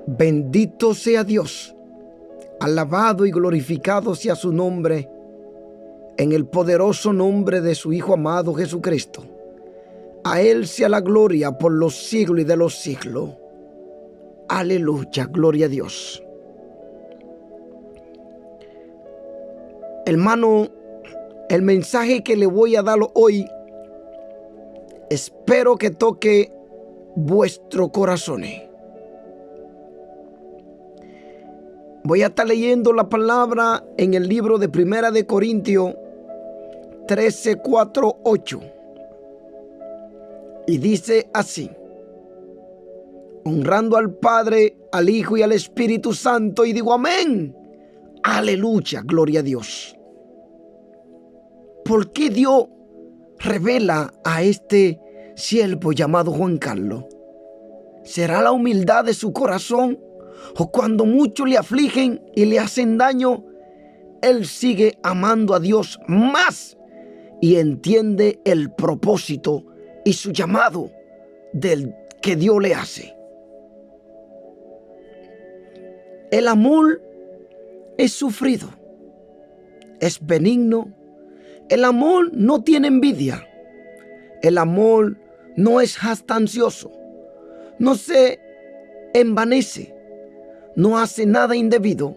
Bendito sea Dios, alabado y glorificado sea su nombre, en el poderoso nombre de su Hijo amado Jesucristo. A Él sea la gloria por los siglos y de los siglos. Aleluya, gloria a Dios. Hermano, el mensaje que le voy a dar hoy, espero que toque vuestro corazón. Voy a estar leyendo la palabra en el libro de Primera de Corintios 13, 4, 8. Y dice así: honrando al Padre, al Hijo y al Espíritu Santo. Y digo amén. Aleluya, gloria a Dios. ¿Por qué Dios revela a este siervo llamado Juan Carlos? ¿Será la humildad de su corazón? ¿O cuando muchos le afligen y le hacen daño, él sigue amando a Dios más y entiende el propósito y su llamado del que Dios le hace? El amor es sufrido, es benigno. El amor no tiene envidia. El amor no es jactancioso, no se envanece, no hace nada indebido,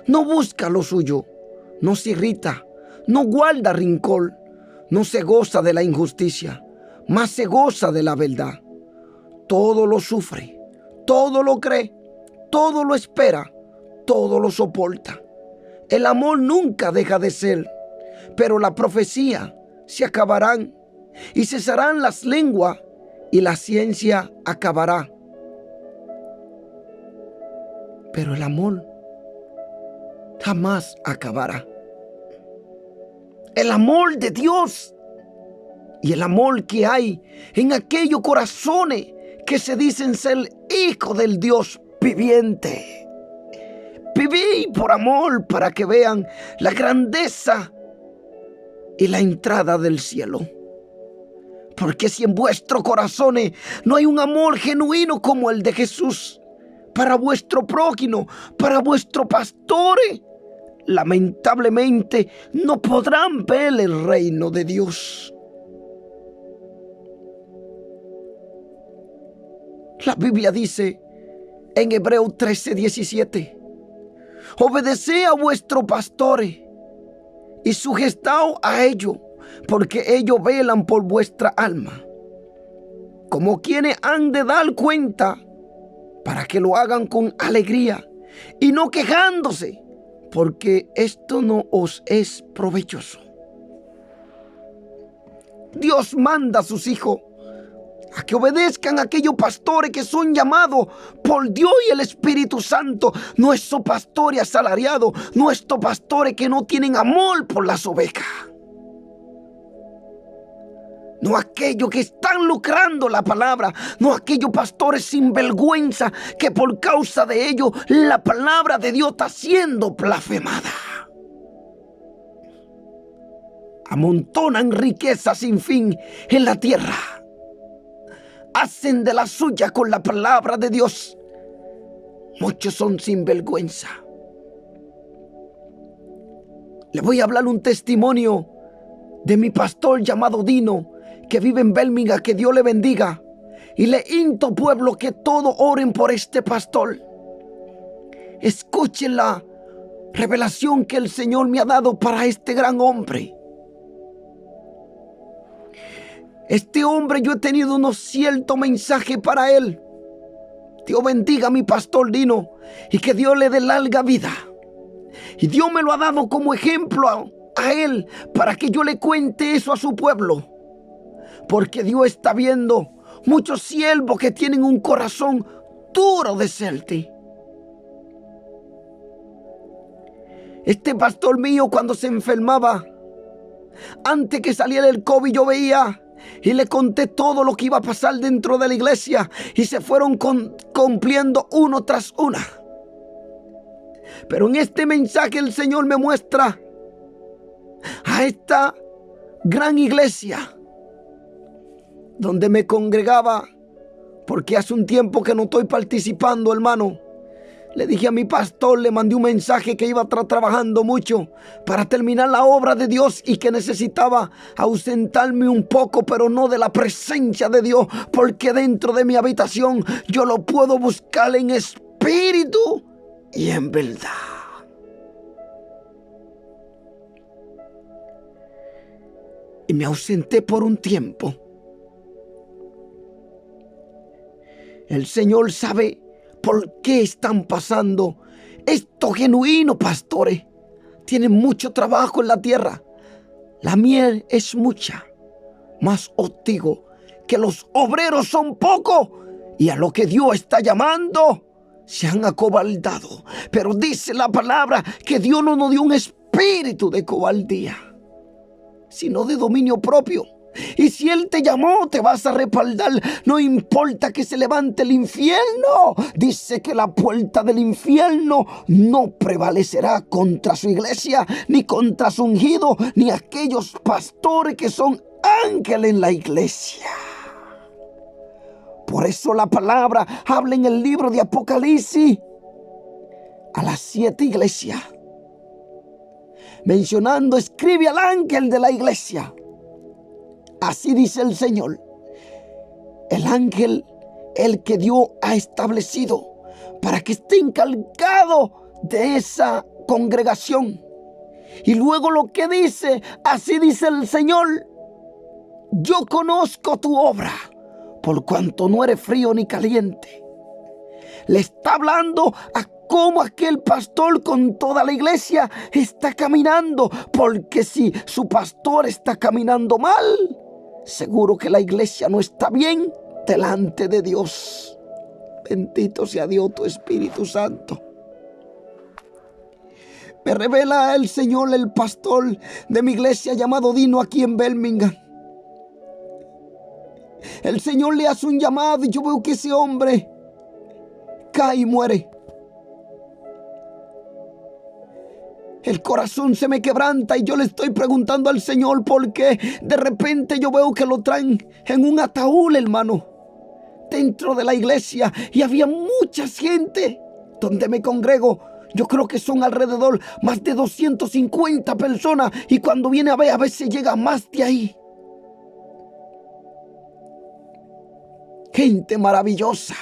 no busca lo suyo, no se irrita, no guarda rencor, no se goza de la injusticia, mas se goza de la verdad. Todo lo sufre, todo lo cree, todo lo espera, todo lo soporta. El amor nunca deja de ser, pero la profecía se acabarán y cesarán las lenguas y la ciencia acabará. Pero el amor jamás acabará. El amor de Dios y el amor que hay en aquellos corazones que se dicen ser hijos del Dios viviente. Viví por amor para que vean la grandeza y la entrada del cielo. Porque si en vuestros corazones no hay un amor genuino como el de Jesús para vuestro prójimo, para vuestros pastores, lamentablemente no podrán ver el reino de Dios. La Biblia dice en Hebreos 13:17: obedeced a vuestros pastores y sujetaos a ellos, porque ellos velan por vuestra alma, como quienes han de dar cuenta, para que lo hagan con alegría y no quejándose, porque esto no os es provechoso. Dios manda a sus hijos a que obedezcan a aquellos pastores que son llamados por Dios y el Espíritu Santo. No esos pastores asalariados, no estos pastores que no tienen amor por las ovejas. No aquellos que están lucrando la palabra, no aquellos pastores sin vergüenza que por causa de ellos la palabra de Dios está siendo blasfemada. Amontonan riquezas sin fin en la tierra. Hacen de la suya con la palabra de Dios. Muchos son sin vergüenza. Le voy a hablar un testimonio de mi pastor llamado Dino, que vive en Birmingham. Que Dios le bendiga. Y le insto, pueblo, que todos oren por este pastor. Escuchen la revelación que el Señor me ha dado para este gran hombre. Este hombre, yo he tenido unos ciertos mensajes para él. Dios bendiga a mi pastor Dino y que Dios le dé larga vida. Y Dios me lo ha dado como ejemplo a él para que yo le cuente eso a su pueblo. Porque Dios está viendo muchos siervos que tienen un corazón duro de serte. Este pastor mío, cuando se enfermaba, antes que saliera el COVID, yo veía y le conté todo lo que iba a pasar dentro de la iglesia, y se fueron cumpliendo uno tras una. Pero en este mensaje el Señor me muestra a esta gran iglesia donde me congregaba porque hace un tiempo que no estoy participando, hermano. Le dije a mi pastor, le mandé un mensaje que iba a estar trabajando mucho para terminar la obra de Dios y que necesitaba ausentarme un poco, pero no de la presencia de Dios, porque dentro de mi habitación yo lo puedo buscar en espíritu y en verdad. Y me ausenté por un tiempo. El Señor sabe por qué están pasando esto genuino, pastores. Tienen mucho trabajo en la tierra. La miel es mucha, mas os digo que los obreros son pocos y a lo que Dios está llamando se han acobardado. Pero dice la palabra que Dios no nos dio un espíritu de cobardía, sino de dominio propio. Y si Él te llamó, te vas a respaldar. No importa que se levante el infierno. Dice que la puerta del infierno no prevalecerá contra su iglesia, ni contra su ungido, ni aquellos pastores que son ángeles en la iglesia. Por eso la palabra habla en el libro de Apocalipsis a las 7 iglesias, mencionando, escribe al ángel de la iglesia. Así dice el Señor, el ángel, el que Dios ha establecido para que esté encargado de esa congregación. Y luego lo que dice, así dice el Señor, yo conozco tu obra, por cuanto no eres frío ni caliente. Le está hablando a cómo aquel pastor con toda la iglesia está caminando, porque si su pastor está caminando mal, seguro que la iglesia no está bien delante de Dios. Bendito sea Dios, tu Espíritu Santo. Me revela el Señor, el pastor de mi iglesia llamado Dino aquí en Birmingham. El Señor le hace un llamado y yo veo que ese hombre cae y muere. El corazón se me quebranta y yo le estoy preguntando al Señor por qué. De repente yo veo que lo traen en un ataúd, hermano, dentro de la iglesia. Y había mucha gente donde me congrego. Yo creo que son alrededor más de 250 personas. Y cuando viene a ver, a veces llega más de ahí. Gente maravillosa.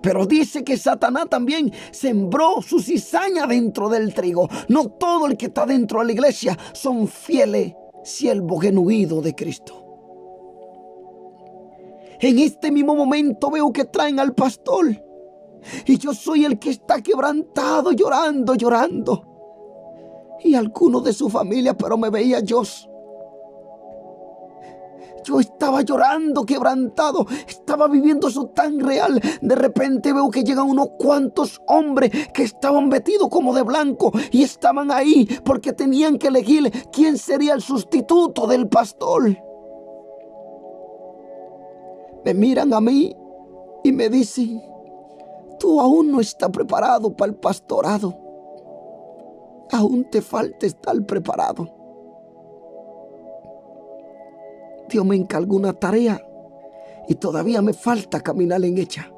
Pero dice que Satanás también sembró su cizaña dentro del trigo. No todo el que está dentro de la iglesia son fieles siervos genuinos de Cristo. En este mismo momento veo que traen al pastor. Y yo soy el que está quebrantado, llorando. Y algunos de su familia, pero me veía yo. Yo estaba llorando, quebrantado. Estaba viviendo eso tan real. De repente veo que llegan unos cuantos hombres que estaban vestidos como de blanco. Y estaban ahí porque tenían que elegir quién sería el sustituto del pastor. Me miran a mí y me dicen, tú aún no estás preparado para el pastorado. Aún te falta estar preparado. Dios me encargó una tarea y todavía me falta caminar en ella.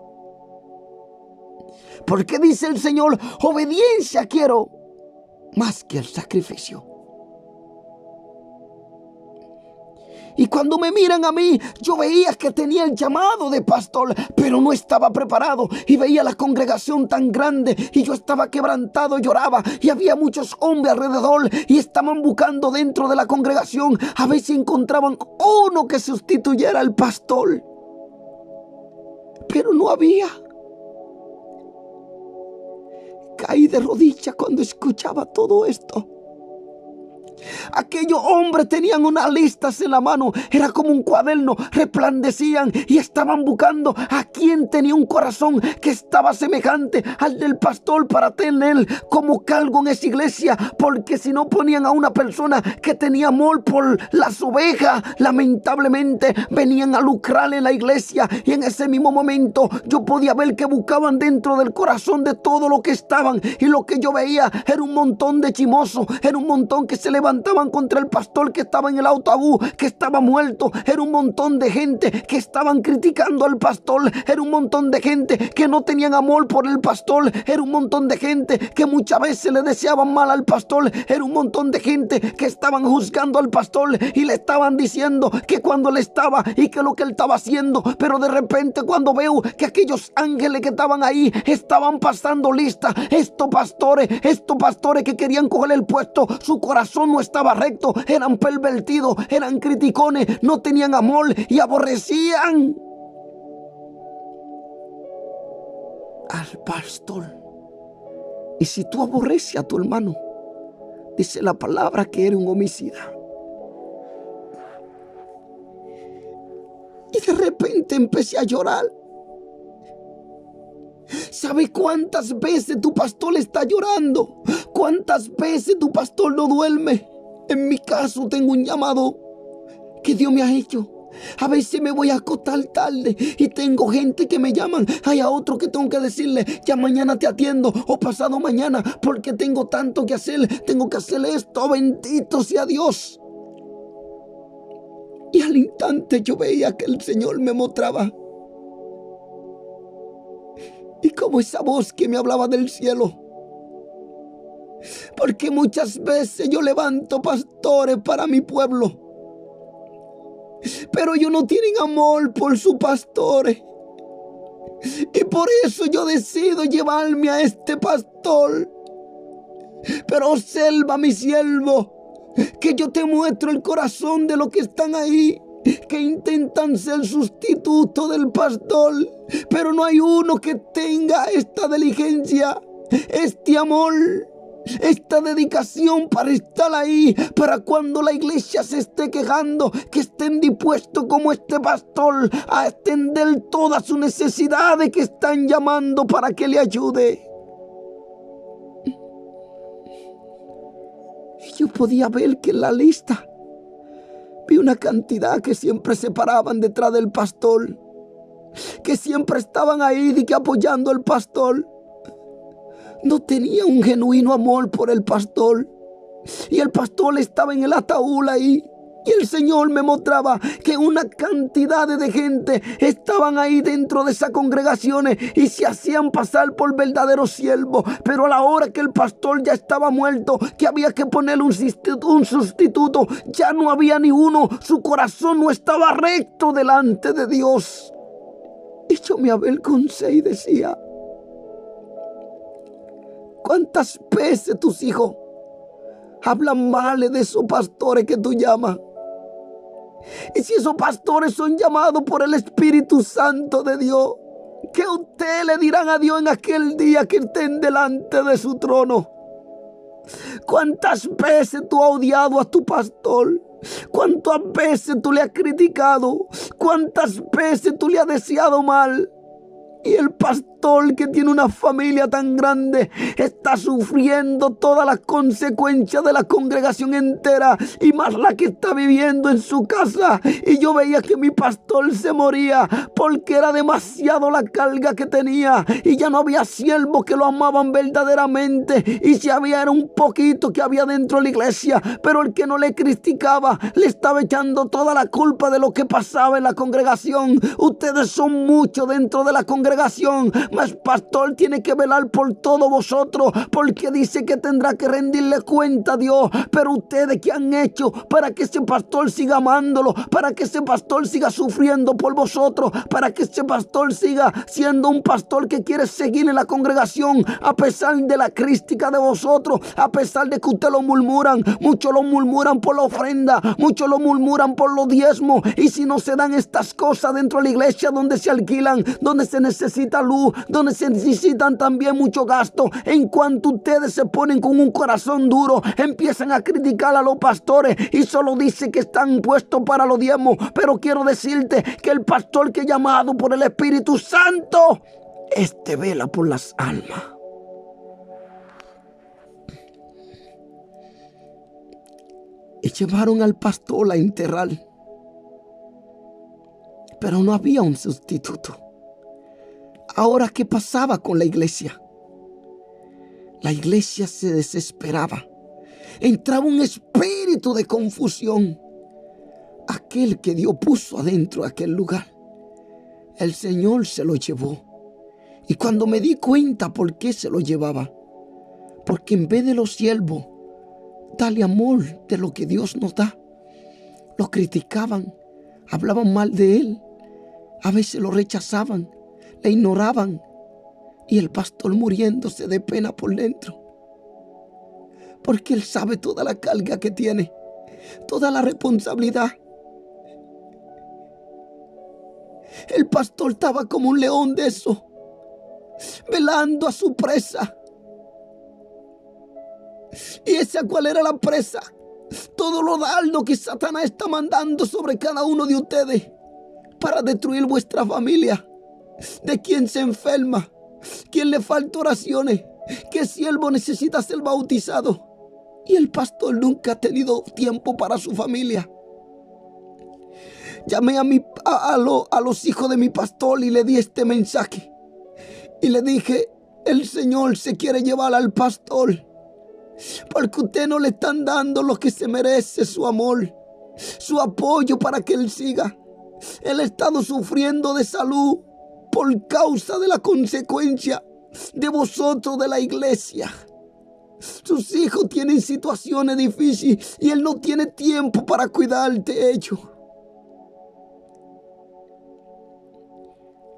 Porque dice el Señor, obediencia quiero más que el sacrificio. Y cuando me miran a mí, yo veía que tenía el llamado de pastor, pero no estaba preparado. Y veía la congregación tan grande y yo estaba quebrantado, lloraba. Y había muchos hombres alrededor y estaban buscando dentro de la congregación a ver si encontraban uno que sustituyera al pastor. Pero no había. Caí de rodillas cuando escuchaba todo esto. Aquellos hombres tenían unas listas en la mano, era como un cuaderno, resplandecían y estaban buscando a quien tenía un corazón que estaba semejante al del pastor para tener como cargo en esa iglesia, porque si no ponían a una persona que tenía amor por las ovejas, lamentablemente venían a lucrar en la iglesia. Y en ese mismo momento yo podía ver que buscaban dentro del corazón de todo lo que estaban, y lo que yo veía era un montón de chimosos, era un montón que se levantaban levantaban contra el pastor que estaba en el autobús, que estaba muerto. Era un montón de gente que estaban criticando al pastor. Era un montón de gente que no tenían amor por el pastor. Era un montón de gente que muchas veces le deseaban mal al pastor. Era un montón de gente que estaban juzgando al pastor y le estaban diciendo que cuando él estaba y que lo que él estaba haciendo. Pero de repente, cuando veo que aquellos ángeles que estaban ahí estaban pasando lista, estos pastores que querían coger el puesto, su corazón no estaba recto, eran pervertidos, eran criticones, no tenían amor y aborrecían al pastor. Y si tú aborreces a tu hermano, dice la palabra que eres un homicida. Y de repente empecé a llorar. ¿Sabe cuántas veces tu pastor está llorando? ¿Cuántas veces tu pastor no duerme? En mi caso tengo un llamado que Dios me ha hecho. A veces me voy a acostar tarde y tengo gente que me llaman. Hay a otro que tengo que decirle, ya mañana te atiendo o pasado mañana, porque tengo tanto que hacer. Tengo que hacer esto, bendito sea Dios. Y al instante yo veía que el Señor me mostraba. Y como esa voz que me hablaba del cielo. Porque muchas veces yo levanto pastores para mi pueblo, pero ellos no tienen amor por sus pastores. Y por eso yo decido llevarme a este pastor. Pero observa, mi siervo, que yo te muestro el corazón de los que están ahí, que intentan ser sustituto del pastor, pero no hay uno que tenga esta diligencia, este amor, esta dedicación para estar ahí, para cuando la iglesia se esté quejando, que estén dispuestos como este pastor a extender todas sus necesidades que están llamando para que le ayude. Y yo podía ver que en la lista vi una cantidad que siempre se paraban detrás del pastor, que siempre estaban ahí y que apoyando al pastor. No tenía un genuino amor por el pastor. Y el pastor estaba en el ataúd ahí. Y el Señor me mostraba que una cantidad de gente estaban ahí dentro de esas congregaciones y se hacían pasar por verdaderos siervos. Pero a la hora que el pastor ya estaba muerto, que había que ponerle un sustituto, ya no había ni uno. Su corazón no estaba recto delante de Dios. Y yo me avergoncé y decía, ¿cuántas veces tus hijos hablan mal de esos pastores que tú llamas? Y si esos pastores son llamados por el Espíritu Santo de Dios, ¿qué ustedes le dirán a Dios en aquel día que estén delante de su trono? ¿Cuántas veces tú has odiado a tu pastor? ¿Cuántas veces tú le has criticado? ¿Cuántas veces tú le has deseado mal? Y el pastor, que tiene una familia tan grande, está sufriendo todas las consecuencias de la congregación entera y más la que está viviendo en su casa. Y yo veía que mi pastor se moría porque era demasiado la carga que tenía y ya no había siervos que lo amaban verdaderamente. Y si había, era un poquito que había dentro de la iglesia, pero el que no le criticaba le estaba echando toda la culpa de lo que pasaba en la congregación. Ustedes son muchos dentro de la congregación, mas pastor tiene que velar por todos vosotros, porque dice que tendrá que rendirle cuenta a Dios. Pero ustedes, ¿qué han hecho para que ese pastor siga amándolo? Para que ese pastor siga sufriendo por vosotros, para que ese pastor siga siendo un pastor que quiere seguir en la congregación a pesar de la crítica de vosotros, a pesar de que ustedes lo murmuran. Muchos lo murmuran por la ofrenda, muchos lo murmuran por los diezmos. Y si no se dan estas cosas dentro de la iglesia, donde se alquilan, donde se necesita luz, donde se necesitan también mucho gasto, en cuanto ustedes se ponen con un corazón duro, empiezan a criticar a los pastores y solo dice que están puestos para los diezmos. Pero quiero decirte que el pastor que es llamado por el Espíritu Santo, este vela por las almas. Y llevaron al pastor a enterrar, pero no había un sustituto. Ahora, ¿qué pasaba con la iglesia? La iglesia se desesperaba. entraba un espíritu de confusión. Aquel que Dios puso adentro de aquel lugar, el Señor se lo llevó. Y cuando me di cuenta por qué se lo llevaba, porque en vez de los siervos darle amor de lo que Dios nos da, lo criticaban, hablaban mal de Él, a veces lo rechazaban, le ignoraban, y el pastor muriéndose de pena por dentro, porque Él sabe toda la carga que tiene, toda la responsabilidad. El pastor estaba como un león de eso, velando a su presa. ¿Y esa cuál era la presa? Todo lo dardo que Satanás está mandando sobre cada uno de ustedes para destruir vuestra familia. De quien se enferma, quien le falta oraciones, qué siervo necesita ser bautizado. Y el pastor nunca ha tenido tiempo para su familia. Llamé a los hijos de mi pastor y le di este mensaje. Y le dije, el Señor se quiere llevar al pastor, porque ustedes no le están dando lo que se merece, su amor, su apoyo para que él siga. Él ha estado sufriendo de salud por causa de la consecuencia de vosotros, de la iglesia. Sus hijos tienen situaciones difíciles y él no tiene tiempo para cuidar de ellos.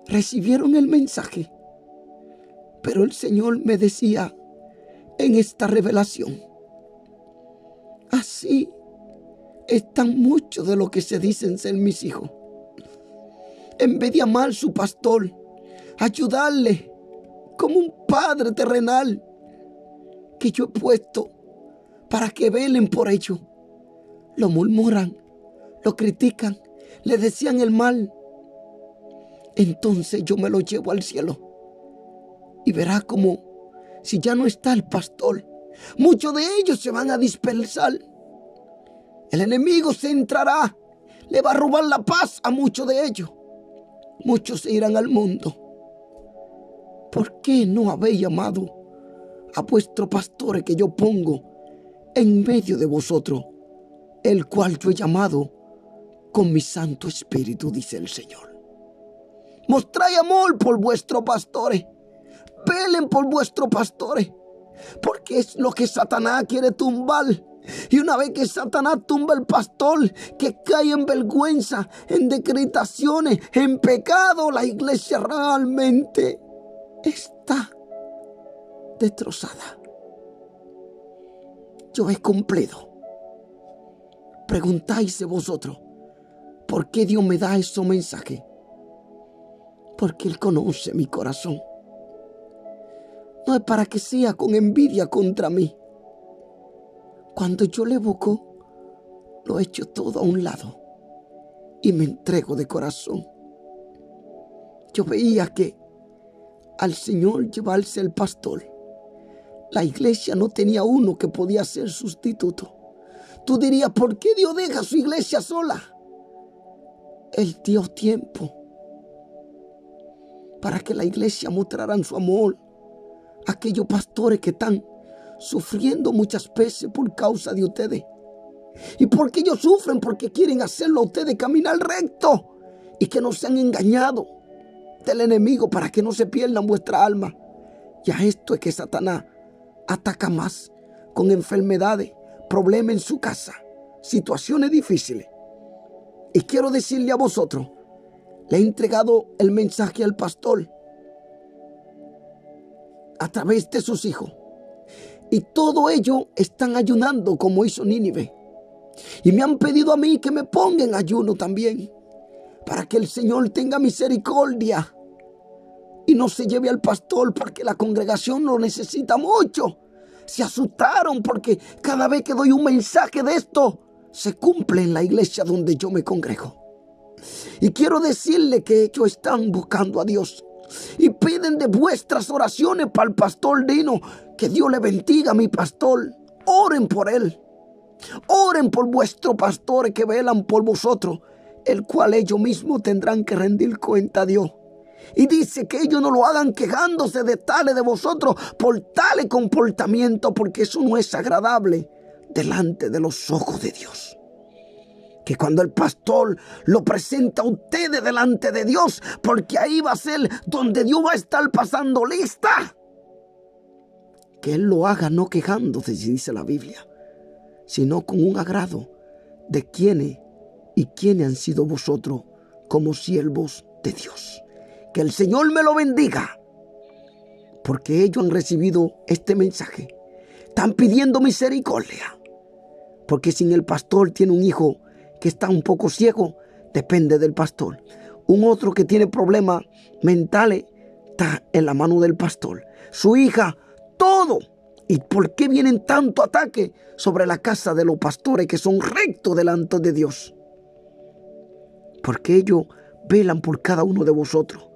Recibieron el mensaje, pero el Señor me decía en esta revelación: así están muchos de los que se dicen ser mis hijos. En vez de amar a su pastor, ayudarle como un padre terrenal que yo he puesto para que velen por ello, lo murmuran, lo critican, le desean el mal. Entonces yo me lo llevo al cielo y verá como, si ya no está el pastor, muchos de ellos se van a dispersar. El enemigo se entrará, le va a robar la paz a muchos de ellos. Muchos se irán al mundo. ¿Por qué no habéis llamado a vuestros pastores que yo pongo en medio de vosotros, el cual yo he llamado con mi Santo Espíritu, dice el Señor? Mostráis amor por vuestros pastores. Velen por vuestros pastores, porque es lo que Satanás quiere tumbar. Y una vez que Satanás tumba el pastor, que cae en vergüenza, en decretaciones, en pecado, la iglesia realmente está destrozada. Yo he cumplido. Preguntáis vosotros, ¿por qué Dios me da esos mensajes? Porque Él conoce mi corazón. No es para que sea con envidia contra mí. Cuando yo le busco, lo echo todo a un lado y me entrego de corazón. Yo veía que al Señor llevarse el pastor, la iglesia no tenía uno que podía ser sustituto. Tú dirías, ¿por qué Dios deja su iglesia sola? Él dio tiempo para que la iglesia mostrara su amor a aquellos pastores que están sufriendo muchas veces por causa de ustedes. ¿Y por qué ellos sufren? Porque quieren hacerlo a ustedes caminar recto y que no sean engañados del enemigo para que no se pierdan vuestra alma. Y a esto es que Satanás ataca más, con enfermedades, problemas en su casa, situaciones difíciles. Y quiero decirle a vosotros, le he entregado el mensaje al pastor a través de sus hijos. Y todo ello están ayunando como hizo Nínive. Y me han pedido a mí que me ponga en ayuno también, para que el Señor tenga misericordia y no se lleve al pastor, porque la congregación lo necesita mucho. Se asustaron porque cada vez que doy un mensaje de esto, se cumple en la iglesia donde yo me congrego. Y quiero decirle que ellos están buscando a Dios y piden de vuestras oraciones para el pastor Dino. Que Dios le bendiga a mi pastor. Oren por él. Oren por vuestros pastores que velan por vosotros, el cual ellos mismos tendrán que rendir cuenta a Dios. Y dice que ellos no lo hagan quejándose de tales de vosotros por tales comportamientos, porque eso no es agradable delante de los ojos de Dios. Que cuando el pastor lo presenta a ustedes delante de Dios, porque ahí va a ser donde Dios va a estar pasando lista, que Él lo haga no quejándose, si dice la Biblia, sino con un agrado de quiénes han sido vosotros como siervos de Dios. Que el Señor me lo bendiga, porque ellos han recibido este mensaje. Están pidiendo misericordia, porque si el pastor tiene un hijo que está un poco ciego, depende del pastor. Un otro que tiene problemas mentales, está en la mano del pastor. Su hija, todo. ¿Y por qué vienen tanto ataque sobre la casa de los pastores que son rectos delante de Dios? Porque ellos velan por cada uno de vosotros.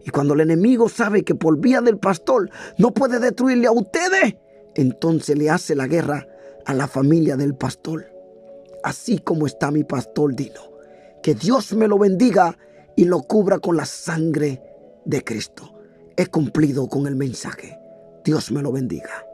Y cuando el enemigo sabe que por vía del pastor no puede destruirle a ustedes, entonces le hace la guerra a la familia del pastor. Así como está mi pastor Dino. Que Dios me lo bendiga y lo cubra con la sangre de Cristo. He cumplido con el mensaje. Dios me lo bendiga.